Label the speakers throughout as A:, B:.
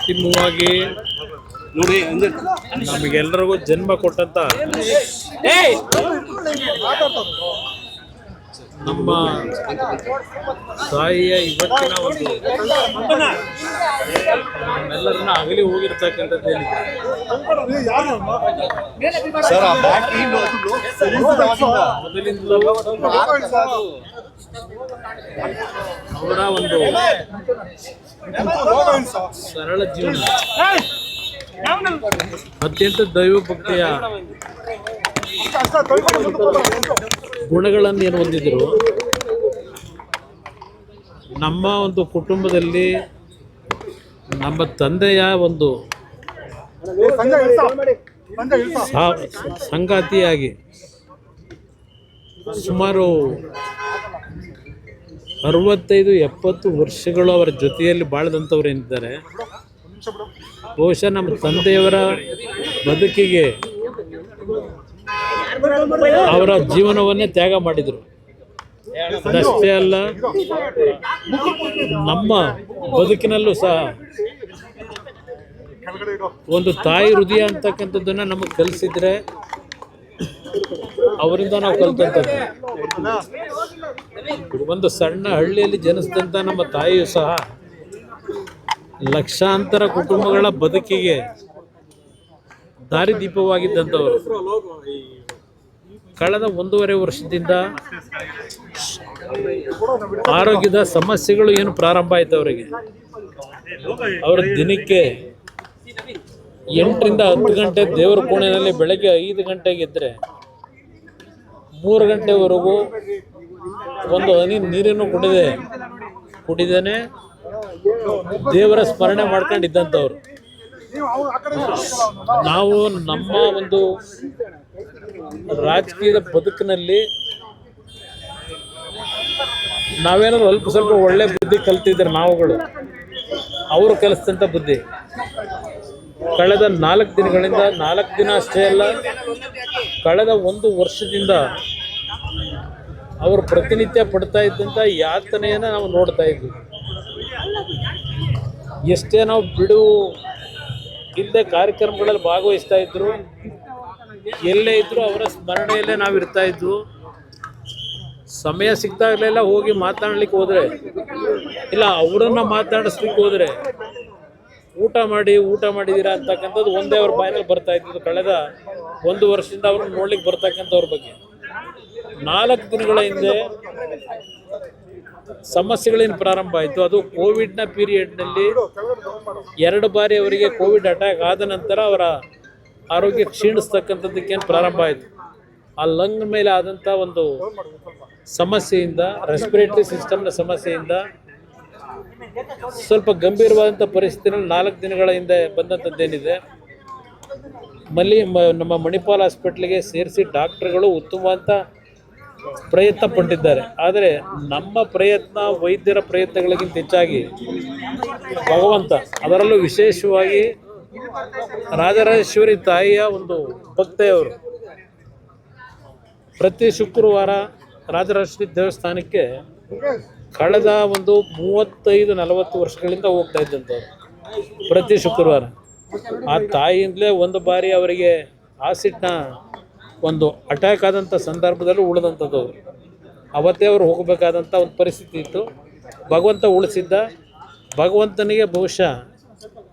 A: ಅಂತಿಮವಾಗಿ
B: ನೋಡಿ
A: ನಮಗೆಲ್ಲರಿಗೂ ಜನ್ಮ ಕೊಟ್ಟಂತ ನಮ್ಮ ತಾಯಿಯ ಇವತ್ತಿನ ಒಂದು ನಮ್ಮೆಲ್ಲರನ್ನ ಅಗಲಿ ಹೋಗಿರ್ತಕ್ಕಂಥದ್ದು ಏನಿದೆ ಮೊದಲಿಂದಲೂ ಅವರ ಒಂದು ಸರಳ ಜೀವನ, ಅತ್ಯಂತ ದೈವ ಭಕ್ತಿಯ ಗುಣಗಳನ್ನು ಏನು ಹೊಂದಿದ್ರು. ನಮ್ಮ ಒಂದು ಕುಟುಂಬದಲ್ಲಿ ನಮ್ಮ ತಂದೆಯ ಒಂದು ಸಂಗಾತಿಯಾಗಿ ಸುಮಾರು 65-70 ವರ್ಷಗಳು ಅವರ ಜೊತೆಯಲ್ಲಿ ಬಾಳದಂಥವ್ರು ಏನಿದ್ದಾರೆ, ಬಹುಶಃ ನಮ್ಮ ತಂದೆಯವರ ಬದುಕಿಗೆ ಅವರ ಜೀವನವನ್ನೇ ತ್ಯಾಗ ಮಾಡಿದರು. ಅದಷ್ಟೇ ಅಲ್ಲ, ನಮ್ಮ ಬದುಕಿನಲ್ಲೂ ಸಹ ಒಂದು ತಾಯಿ ಹೃದಯ ಅಂತಕ್ಕಂಥದ್ದನ್ನು ನಮಗೆ ಕಲಿಸಿದ್ರೆ ಅವರಿಂದ ನಾವು ಕಲಿತಂಥದ್ದು. ಒಂದು ಸಣ್ಣ ಹಳ್ಳಿಯಲ್ಲಿ ಜನಿಸಿದಂಥ ನಮ್ಮ ತಾಯಿಯು ಸಹ ಲಕ್ಷಾಂತರ ಕುಟುಂಬಗಳ ಬದುಕಿಗೆ ದಾರಿದೀಪವಾಗಿದ್ದಂಥವರು. ಕಳೆದ 1.5 ವರ್ಷದಿಂದ ಆರೋಗ್ಯದ ಸಮಸ್ಯೆಗಳು ಏನು ಪ್ರಾರಂಭ ಆಯಿತು ಅವರಿಗೆ. ಅವರ ದಿನಕ್ಕೆ 8 ರಿಂದ 10 ಗಂಟೆ ದೇವರ ಕೋಣೆಯಲ್ಲಿ ಬೆಳಗ್ಗೆ 5 ಗಂಟೆಗೆ ಇದ್ದರೆ 3 ಗಂಟೆವರೆಗೂ ಒಂದು ಹನಿ ನೀರನ್ನು ಕುಡಿದೇನೆ ದೇವರ ಸ್ಮರಣೆ ಮಾಡ್ಕೊಂಡಿದ್ದಂಥವ್ರು. ನಾವು ನಮ್ಮ ಒಂದು ರಾಜಕೀಯದ ಬದುಕಿನಲ್ಲಿ ನಾವೇನಾದ್ರು ಅಲ್ಪ ಸ್ವಲ್ಪ ಒಳ್ಳೆ ಬುದ್ಧಿ ಕಲ್ತಿದ್ರೆ ನಾವುಗಳು, ಅವರು ಕಲಿಸಿದಂಥ ಬುದ್ಧಿ ಕಳೆದ 4 ದಿನಗಳಿಂದ 4 ದಿನ ಅಷ್ಟೇ ಅಲ್ಲ, ಕಳೆದ 1 ವರ್ಷದಿಂದ ಅವರು ಪ್ರತಿನಿತ್ಯ ಪಡ್ತಾ ಇದ್ದಂಥ ಯಾತನೆಯನ್ನು ನಾವು ನೋಡ್ತಾ ಇದ್ವಿ. ಎಷ್ಟೇ ನಾವು ಬಿಡುವು ಇಲ್ಲದೆ ಕಾರ್ಯಕ್ರಮಗಳಲ್ಲಿ ಭಾಗವಹಿಸ್ತಾ ಇದ್ರು, ಎಲ್ಲೇ ಇದ್ದರೂ ಅವರ ಸ್ಮರಣೆಯಲ್ಲೇ ನಾವು ಇರ್ತಾ ಇದ್ವು. ಸಮಯ ಸಿಗ್ತಾಗಲೆಲ್ಲ ಹೋಗಿ ಮಾತಾಡ್ಲಿಕ್ಕೆ ಹೋದರೆ, ಇಲ್ಲ ಅವರನ್ನು ಮಾತಾಡಿಸ್ಲಿಕ್ಕೆ ಹೋದರೆ ಊಟ ಮಾಡಿದ್ದೀರಾ ಅಂತಕ್ಕಂಥದ್ದು ಒಂದೇ ಅವ್ರ ಬಾಯಿನಲ್ಲಿ ಬರ್ತಾ ಇದ್ದು. ಕಳೆದ 1 ವರ್ಷದಿಂದ ಅವ್ರನ್ನ ನೋಡ್ಲಿಕ್ಕೆ ಬರ್ತಕ್ಕಂಥವ್ರ ಬಗ್ಗೆ 4 ದಿನಗಳ ಹಿಂದೆ ಸಮಸ್ಯೆಗಳೇನು ಪ್ರಾರಂಭ ಆಯಿತು, ಅದು ಕೋವಿಡ್ನ ಪೀರಿಯಡ್ನಲ್ಲಿ 2 ಬಾರಿ ಅವರಿಗೆ ಕೋವಿಡ್ ಅಟ್ಯಾಕ್ ಆದ ನಂತರ ಅವರ ಆರೋಗ್ಯ ಕ್ಷೀಣಿಸ್ತಕ್ಕಂಥದ್ದಕ್ಕೇನು ಪ್ರಾರಂಭ ಆಯಿತು. ಆ ಲಂಗ್ ಮೇಲೆ ಆದಂಥ ಒಂದು ಸಮಸ್ಯೆಯಿಂದ, ರೆಸ್ಪಿರೇಟರಿ ಸಿಸ್ಟಮ್ನ ಸಮಸ್ಯೆಯಿಂದ ಸ್ವಲ್ಪ ಗಂಭೀರವಾದಂಥ ಪರಿಸ್ಥಿತಿಯಲ್ಲಿ 4 ದಿನಗಳ ಹಿಂದೆ ಬಂದಂಥದ್ದೇನಿದೆ, ನಮ್ಮ ಮಣಿಪಾಲ್ ಹಾಸ್ಪಿಟ್ಲಿಗೆ ಸೇರಿಸಿ ಡಾಕ್ಟರ್ಗಳು ಉತ್ತಮವಾದ ಪ್ರಯತ್ನ ಪಟ್ಟಿದ್ದಾರೆ. ಆದರೆ ನಮ್ಮ ಪ್ರಯತ್ನ, ವೈದ್ಯರ ಪ್ರಯತ್ನಗಳಿಗಿಂತ ಹೆಚ್ಚಾಗಿ ಭಗವಂತ, ಅದರಲ್ಲೂ ವಿಶೇಷವಾಗಿ ರಾಜರಾಜೇಶ್ವರಿ ತಾಯಿಯ ಒಂದು ಭಕ್ತೆಯವರು ಪ್ರತಿ ಶುಕ್ರವಾರ ರಾಜರಾಜೇಶ್ವರಿ ದೇವಸ್ಥಾನಕ್ಕೆ ಕಳೆದ ಒಂದು 35-40 ವರ್ಷಗಳಿಂದ ಹೋಗ್ತಾ ಇದ್ದಂಥವ್ರು ಪ್ರತಿ ಶುಕ್ರವಾರ. ಆ ತಾಯಿಯಿಂದಲೇ ಒಂದು ಬಾರಿ ಅವರಿಗೆ ಆಸಿಡ್ನ ಒಂದು ಅಟ್ಯಾಕ್ ಆದಂಥ ಸಂದರ್ಭದಲ್ಲೂ ಉಳಿದಂಥದ್ದು. ಅವತ್ತೇ ಅವರು ಹೋಗಬೇಕಾದಂಥ ಒಂದು ಪರಿಸ್ಥಿತಿ ಇತ್ತು. ಭಗವಂತ ಉಳಿಸಿದ್ದ. ಭಗವಂತನಿಗೆ ಬಹುಶಃ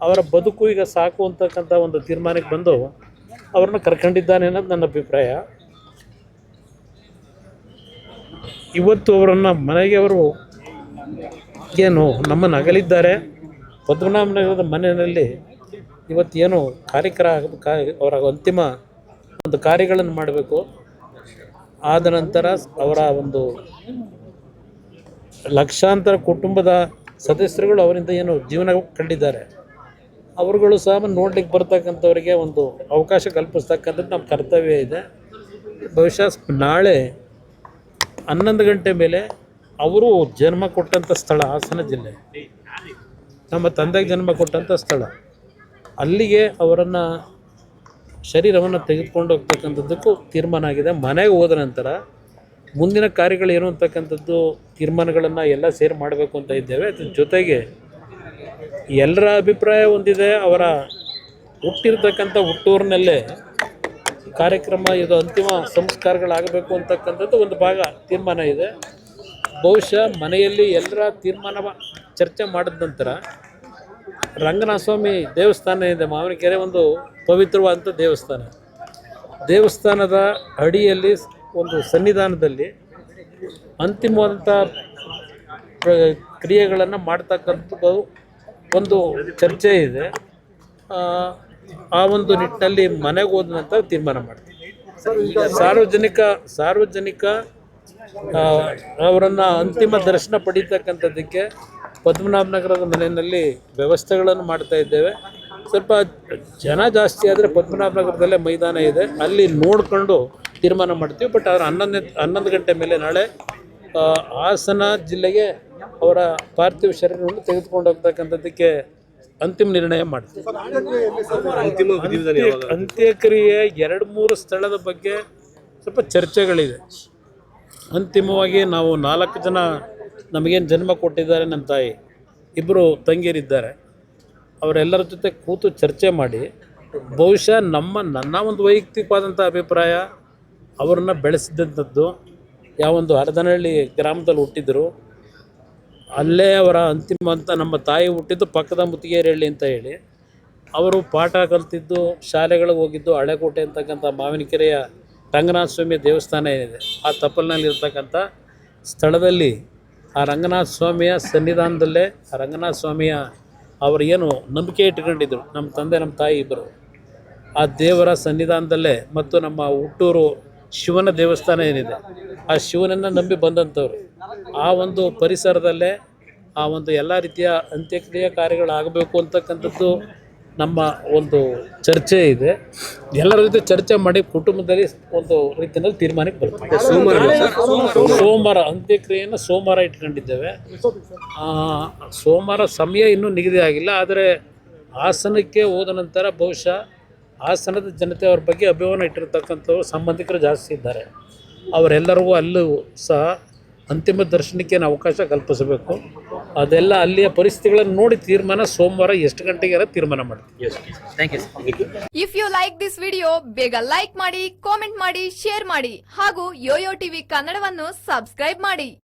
A: ಅವರ ಬದುಕು ಈಗ ಸಾಕು ಅಂತಕ್ಕಂಥ ಒಂದು ತೀರ್ಮಾನಕ್ಕೆ ಬಂದು ಅವ್ರನ್ನ ಕರ್ಕೊಂಡಿದ್ದಾನೆ ಅನ್ನೋದು ನನ್ನ ಅಭಿಪ್ರಾಯ. ಇವತ್ತು ಅವರನ್ನು ಮನೆಗೆ ಅವರು ಏನು ನಮ್ಮನ್ನು ಅಗಲಿದ್ದಾರೆ. ಪದ್ಮನಾಭನಗರದ ಮನೆಯಲ್ಲಿ ಇವತ್ತೇನು ಅವರ ಅಂತಿಮ ಒಂದು ಕಾರ್ಯಗಳನ್ನು ಮಾಡಬೇಕು. ಆದ ನಂತರ ಅವರ ಒಂದು ಲಕ್ಷಾಂತರ ಕುಟುಂಬದ ಸದಸ್ಯರುಗಳು ಅವರಿಂದ ಏನು ಜೀವನ ಕಂಡಿದ್ದಾರೆ, ಅವರುಗಳು ಸಹ ನೋಡ್ಲಿಕ್ಕೆ ಬರ್ತಕ್ಕಂಥವ್ರಿಗೆ ಒಂದು ಅವಕಾಶ ಕಲ್ಪಿಸ್ತಕ್ಕಂಥದ್ದು ನಮ್ಮ ಕರ್ತವ್ಯ ಇದೆ. ಬಹುಶಃ ನಾಳೆ 11 ಗಂಟೆ ಮೇಲೆ ಅವರು ಜನ್ಮ ಕೊಟ್ಟಂಥ ಸ್ಥಳ ಹಾಸನ ಜಿಲ್ಲೆ, ನಮ್ಮ ತಂದೆಗೆ ಜನ್ಮ ಕೊಟ್ಟಂಥ ಸ್ಥಳ, ಅಲ್ಲಿಗೆ ಅವರನ್ನು ಶರೀರವನ್ನು ತೆಗೆದುಕೊಂಡು ಹೋಗ್ತಕ್ಕಂಥದ್ದಕ್ಕೂ ತೀರ್ಮಾನ ಆಗಿದೆ. ಮನೆಗೆ ಹೋದ ನಂತರ ಮುಂದಿನ ಕಾರ್ಯಗಳೇನು ಅಂತಕ್ಕಂಥದ್ದು ತೀರ್ಮಾನಗಳನ್ನು ಎಲ್ಲ ಸೇರಿ ಮಾಡಬೇಕು ಅಂತ ಇದ್ದೇವೆ. ಅದ್ರ ಜೊತೆಗೆ ಎಲ್ಲರ ಅಭಿಪ್ರಾಯ ಒಂದಿದೆ. ಅವರ ಹುಟ್ಟಿರ್ತಕ್ಕಂಥ ಹುಟ್ಟೂರಿನಲ್ಲೇ ಕಾರ್ಯಕ್ರಮ ಇದು ಅಂತಿಮ ಸಂಸ್ಕಾರಗಳಾಗಬೇಕು ಅಂತಕ್ಕಂಥದ್ದು ಒಂದು ಭಾಗ ತೀರ್ಮಾನ ಇದೆ. ಬಹುಶಃ ಮನೆಯಲ್ಲಿ ಎಲ್ಲರ ತೀರ್ಮಾನ ಚರ್ಚೆ ಮಾಡಿದ ನಂತರ ರಂಗನಾಥ ಸ್ವಾಮಿ ದೇವಸ್ಥಾನ ಇದೆ, ಮಾವಿನಕೆರೆ ಒಂದು ಪವಿತ್ರವಾದಂಥ ದೇವಸ್ಥಾನದ ಅಡಿಯಲ್ಲಿ ಒಂದು ಸನ್ನಿಧಾನದಲ್ಲಿ ಅಂತಿಮವಾದಂಥ ಕ್ರಿಯೆಗಳನ್ನು ಮಾಡ್ತಕ್ಕಂಥದ್ದು ಒಂದು ಚರ್ಚೆ ಇದೆ. ಆ ಒಂದು ನಿಟ್ಟಿನಲ್ಲಿ ಮನೆಗೆ ಹೋದ ನಂತರ ತೀರ್ಮಾನ ಮಾಡ್ತೀವಿ. ಸಾರ್ವಜನಿಕ ಅವರನ್ನು ಅಂತಿಮ ದರ್ಶನ ಪಡೀತಕ್ಕಂಥದ್ದಕ್ಕೆ ಪದ್ಮನಾಭನಗರದ ಮನೆಯಲ್ಲಿ ವ್ಯವಸ್ಥೆಗಳನ್ನು ಮಾಡ್ತಾ ಇದ್ದೇವೆ. ಸ್ವಲ್ಪ ಜನ ಜಾಸ್ತಿ ಆದರೆ ಪದ್ಮನಾಭನಗರದಲ್ಲೇ ಮೈದಾನ ಇದೆ, ಅಲ್ಲಿ ನೋಡಿಕೊಂಡು ತೀರ್ಮಾನ ಮಾಡ್ತೀವಿ. ಬಟ್ ಅವರು 11 ಗಂಟೆ ಮೇಲೆ ನಾಳೆ ಹಾಸನ ಜಿಲ್ಲೆಗೆ ಅವರ ಪಾರ್ಥಿವ ಶರೀರವನ್ನು ತೆಗೆದುಕೊಂಡು ಹೋಗ್ತಕ್ಕಂಥದ್ದಕ್ಕೆ ಅಂತಿಮ ನಿರ್ಣಯ ಮಾಡ್ತೀವಿ. ಅಂತ್ಯಕ್ರಿಯೆ 2-3 ಸ್ಥಳದ ಬಗ್ಗೆ ಸ್ವಲ್ಪ ಚರ್ಚೆಗಳಿದೆ. ಅಂತಿಮವಾಗಿ ನಾವು 4 ಜನ ನಮಗೇನು ಜನ್ಮ ಕೊಟ್ಟಿದ್ದಾರೆ, ನಮ್ಮ ತಾಯಿ 2 ತಂಗಿಯರಿದ್ದಾರೆ, ಅವರೆಲ್ಲರ ಜೊತೆ ಕೂತು ಚರ್ಚೆ ಮಾಡಿ ಬಹುಶಃ ನನ್ನ ಒಂದು ವೈಯಕ್ತಿಕವಾದಂಥ ಅಭಿಪ್ರಾಯ, ಅವರನ್ನು ಬೆಳೆಸಿದಂಥದ್ದು ಯಾವೊಂದು ಹರದನಹಳ್ಳಿ ಗ್ರಾಮದಲ್ಲಿ ಹುಟ್ಟಿದ್ರು, ಅಲ್ಲೇ ಅವರ ಅಂತಿಮ ಅಂತ ನಮ್ಮ ತಾಯಿ ಹುಟ್ಟಿದ್ದು ಪಕ್ಕದ ಮುತ್ತಿಗೆರಹಳ್ಳಿ ಅಂತ ಹೇಳಿ, ಅವರು ಪಾಠ ಕಲ್ತಿದ್ದು ಶಾಲೆಗಳಿಗೆ ಹೋಗಿದ್ದು ಹಳೆಕೋಟೆ ಅಂತಕ್ಕಂಥ ಮಾವಿನಕೆರೆಯ ರಂಗನಾಥ ಸ್ವಾಮಿ ದೇವಸ್ಥಾನ ಏನಿದೆ ಆ ತಪ್ಪಲಿನಲ್ಲಿರ್ತಕ್ಕಂಥ ಸ್ಥಳದಲ್ಲಿ ಆ ರಂಗನಾಥ ಸ್ವಾಮಿಯ ಸನ್ನಿಧಾನದಲ್ಲೇ ಆ ರಂಗನಾಥ ಸ್ವಾಮಿಯ ಅವರು ಏನು ನಂಬಿಕೆ ಇಟ್ಕೊಂಡಿದ್ರು, ನಮ್ಮ ತಂದೆ ನಮ್ಮ ತಾಯಿ ಇಬ್ಬರು, ಆ ದೇವರ ಸನ್ನಿಧಾನದಲ್ಲೇ ಮತ್ತು ನಮ್ಮ ಹುಟ್ಟೂರು ಶಿವನ ದೇವಸ್ಥಾನ ಏನಿದೆ ಆ ಶಿವನನ್ನು ನಂಬಿ ಬಂದಂಥವ್ರು, ಆ ಒಂದು ಪರಿಸರದಲ್ಲೇ ಆ ಒಂದು ಎಲ್ಲ ರೀತಿಯ ಅಂತ್ಯಕ್ರಿಯೆ ಕಾರ್ಯಗಳಾಗಬೇಕು ಅಂತಕ್ಕಂಥದ್ದು ನಮ್ಮ ಒಂದು ಚರ್ಚೆ ಇದೆ. ಎಲ್ಲರ ಜೊತೆ ಚರ್ಚೆ ಮಾಡಿ ಕುಟುಂಬದಲ್ಲಿ ಒಂದು ರೀತಿಯಲ್ಲಿ ತೀರ್ಮಾನಕ್ಕೆ ಬರ್ತದೆ. ಸೋಮವಾರ ಅಂತ್ಯಕ್ರಿಯೆಯನ್ನು ಸೋಮವಾರ ಇಟ್ಕೊಂಡಿದ್ದೇವೆ. ಸೋಮವಾರ ಸಮಯ ಇನ್ನೂ ನಿಗದಿ ಆಗಿಲ್ಲ. ಆದರೆ ಹಾಸನಕ್ಕೆ ಹೋದ ನಂತರ ಬಹುಶಃ ಹಾಸನದ ಜನತೆ ಅವ್ರ ಬಗ್ಗೆ ಅಭಿಮಾನ ಇಟ್ಟಿರ್ತಕ್ಕಂಥವ್ರು ಸಂಬಂಧಿಕರು ಜಾಸ್ತಿ ಇದ್ದಾರೆ. ಅವರೆಲ್ಲರಿಗೂ ಅಲ್ಲೂ ಸಹ ಅಂತಿಮ ದರ್ಶನಕ್ಕೆ ಅವಕಾಶ ಕಲ್ಪಿಸಬೇಕು. ಅದೆಲ್ಲ ಅಲ್ಲಿಯ ಪರಿಸ್ಥಿತಿಗಳನ್ನು ನೋಡಿ ತೀರ್ಮಾನ ಸೋಮವಾರ ಎಷ್ಟು ಗಂಟೆಗೆ ತೀರ್ಮಾನ ಮಾಡ್ತೀವಿ.
B: Thank you.
C: If you like this video ಬೇಗ ಲೈಕ್ ಮಾಡಿ, ಕಾಮೆಂಟ್ ಮಾಡಿ, ಶೇರ್ ಮಾಡಿ ಹಾಗೂ ಯೋಯೋ ಟಿವಿ ಕನ್ನಡವನ್ನು ಸಬ್ಸ್ಕ್ರೈಬ್ ಮಾಡಿ.